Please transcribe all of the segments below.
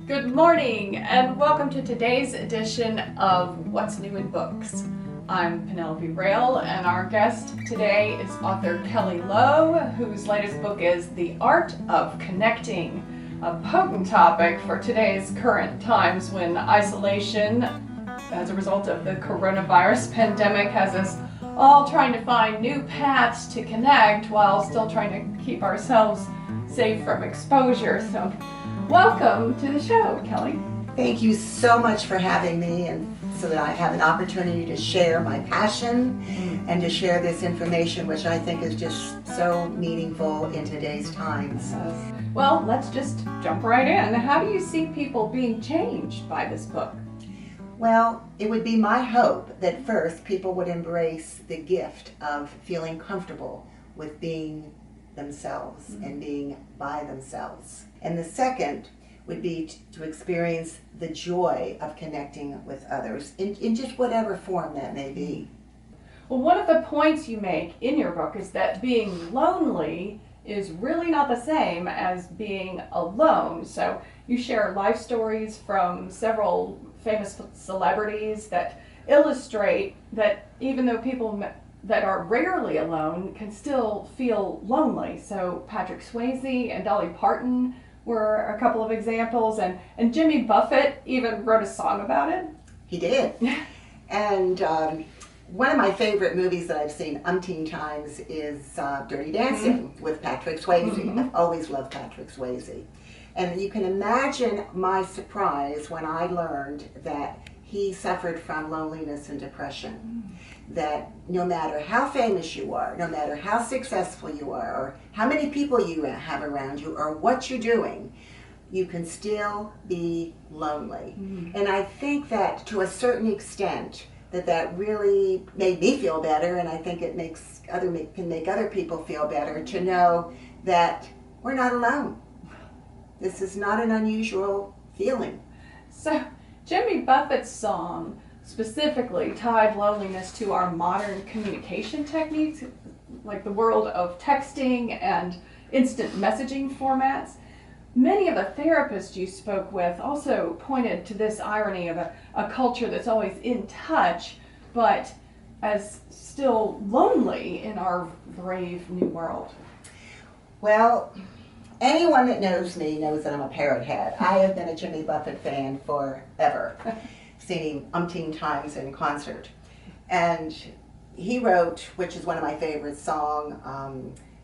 Good morning and welcome to today's edition of What's New in Books. I'm Penelope Rail and our guest today is author Kelly Lowe, whose latest book is The Art of Connecting, a potent topic for today's current times when isolation as a result of the coronavirus pandemic has us all trying to find new paths to connect while still trying to keep ourselves safe from exposure. So welcome to the show, Kelly. Thank you so much for having me, and so that I have an opportunity to share my passion and to share this information, which I think is just so meaningful in today's times. Well, let's just jump right in. How do you see people being changed by this book? Well, it would be my hope that first people would embrace the gift of feeling comfortable with being themselves and being by themselves. And the second would be to experience the joy of connecting with others in just whatever form that may be. Well, one of the points you make in your book is that being lonely is really not the same as being alone. So you share life stories from several famous celebrities that illustrate that even though people that are rarely alone can still feel lonely. So Patrick Swayze and Dolly Parton were a couple of examples, and Jimmy Buffett even wrote a song about it. He did. And one of my favorite movies that I've seen umpteen times is Dirty Dancing with Patrick Swayze. I've always loved Patrick Swayze. And you can imagine my surprise when I learned that he suffered from loneliness and depression. That no matter how famous you are, no matter how successful you are, or how many people you have around you, or what you're doing, you can still be lonely. And I think that to a certain extent, that really made me feel better, and I think it can make other people feel better to know that we're not alone. This is not an unusual feeling. So Jimmy Buffett's song specifically tied loneliness to our modern communication techniques, like the world of texting and instant messaging formats. Many of the therapists you spoke with also pointed to this irony of a culture that's always in touch, but as still lonely in our brave new world. Well, anyone that knows me knows that I'm a parrot head. I have been a Jimmy Buffett fan forever. Seen him umpteen times in concert. And he wrote, which is one of my favorite songs,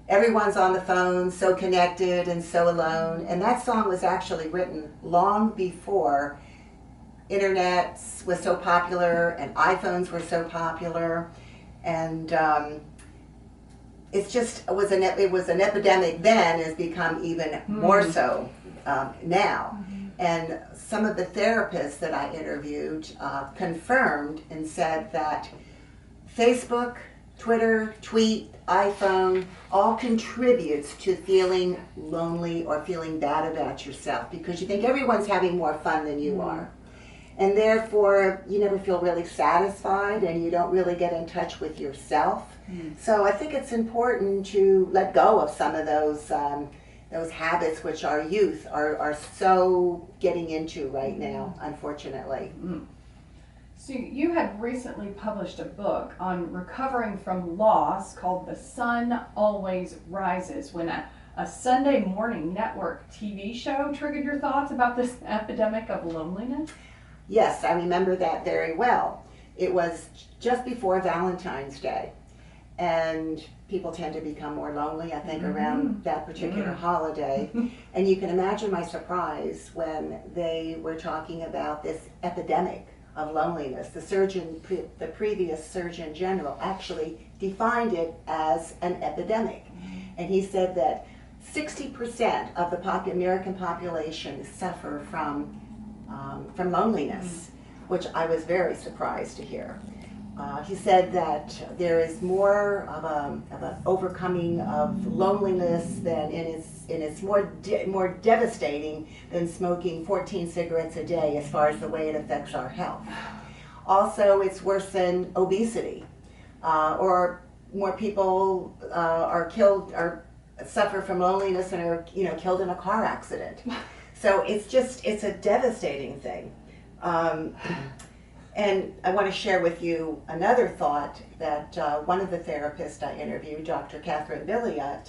Everyone's on the phone, so connected and so alone. And that song was actually written long before internet was so popular and iPhones were so popular. And it was an epidemic then, has become even more so now. And some of the therapists that I interviewed confirmed and said that Facebook, Twitter, tweet, iPhone, all contributes to feeling lonely or feeling bad about yourself because you think everyone's having more fun than you are. And therefore, you never feel really satisfied and you don't really get in touch with yourself. So I think it's important to let go of some of those habits which our youth are so getting into right now, unfortunately. So you had recently published a book on recovering from loss called The Sun Always Rises, when a Sunday morning network TV show triggered your thoughts about this epidemic of loneliness? Yes, I remember that very well. It was just before Valentine's Day. And people tend to become more lonely, I think, around that particular holiday. And you can imagine my surprise when they were talking about this epidemic of loneliness. The previous Surgeon General actually defined it as an epidemic. And he said that 60% of the American population suffer from loneliness, which I was very surprised to hear. He said that there is more of an overcoming of loneliness than it's more devastating than smoking 14 cigarettes a day as far as the way it affects our health. Also, it's worse than obesity, or more people are killed or suffer from loneliness and are killed in a car accident. So it's a devastating thing. And I want to share with you another thought that one of the therapists I interviewed, Dr. Catherine Billiot,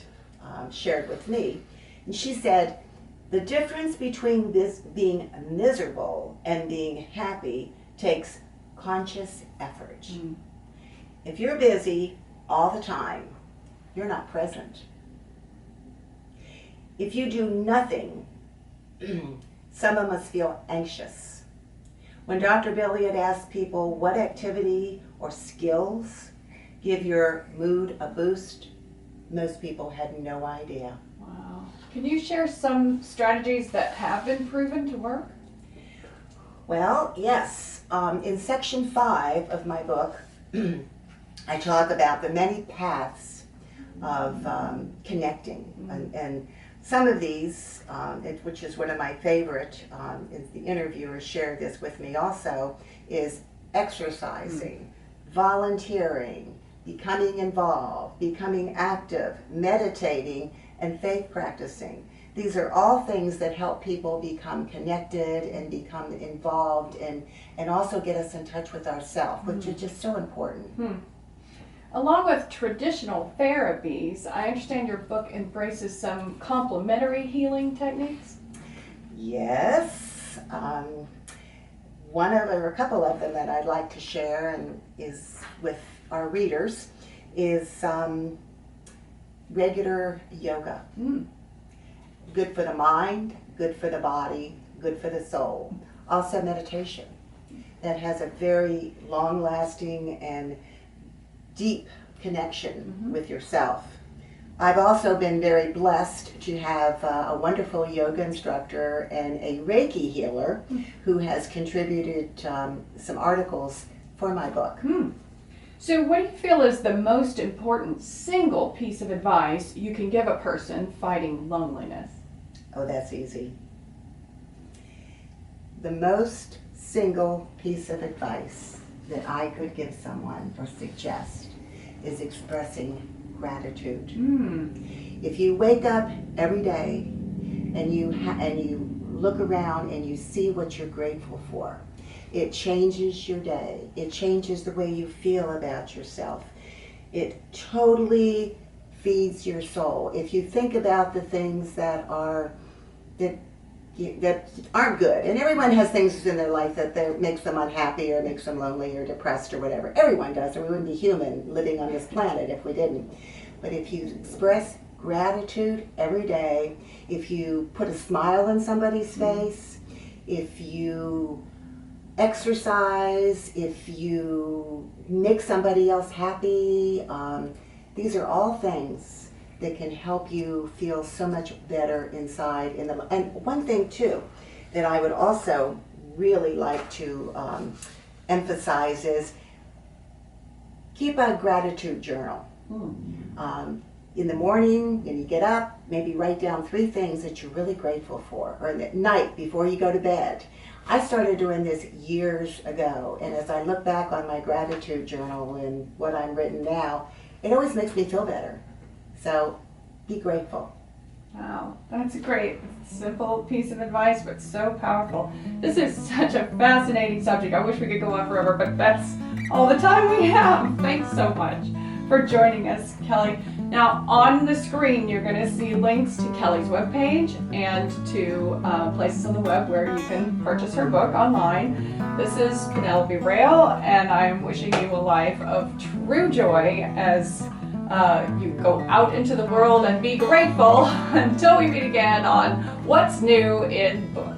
shared with me. And she said, the difference between this being miserable and being happy takes conscious effort. Mm. If you're busy all the time, you're not present. If you do nothing, someone must feel anxious. When Dr. Billiot asked people what activity or skills give your mood a boost, most people had no idea. Wow. Can you share some strategies that have been proven to work? Well, yes. In section 5 of my book, I talk about the many paths of connecting. And some of these, which is one of my favorite, the interviewer shared this with me also, is exercising, volunteering, becoming involved, becoming active, meditating, and faith practicing. These are all things that help people become connected and become involved and also get us in touch with ourselves, which is just so important. Along with traditional therapies, I understand your book embraces some complementary healing techniques? Yes. A couple of them that I'd like to share and is with our readers is regular yoga. Good for the mind, good for the body, good for the soul. Also meditation that has a very long-lasting and deep connection with yourself. I've also been very blessed to have a wonderful yoga instructor and a Reiki healer who has contributed some articles for my book. So what do you feel is the most important single piece of advice you can give a person fighting loneliness? Oh, that's easy. The most single piece of advice that I could give someone or suggest is expressing gratitude. If you wake up every day and you look around and you see what you're grateful for, it changes your day. It changes the way you feel about yourself. It totally feeds your soul. If you think about the things that aren't good, and everyone has things in their life that makes them unhappy or makes them lonely or depressed or whatever. Everyone does, or we wouldn't be human living on this planet if we didn't. But if you express gratitude every day, if you put a smile on somebody's face, if you exercise, if you make somebody else happy, these are all things that can help you feel so much better inside. And one thing too that I would also really like to emphasize is keep a gratitude journal. In the morning, when you get up, maybe write down 3 things that you're really grateful for, or at night before you go to bed. I started doing this years ago, and as I look back on my gratitude journal and what I'm written now, it always makes me feel better. So be grateful. Wow, that's a great, simple piece of advice, but so powerful. This is such a fascinating subject. I wish we could go on forever, but that's all the time we have. Thanks so much for joining us, Kelly. Now, on the screen, you're going to see links to Kelly's webpage and to places on the web where you can purchase her book online. This is Penelope Rail, and I'm wishing you a life of true joy as you go out into the world and be grateful until we meet again on What's New in Books.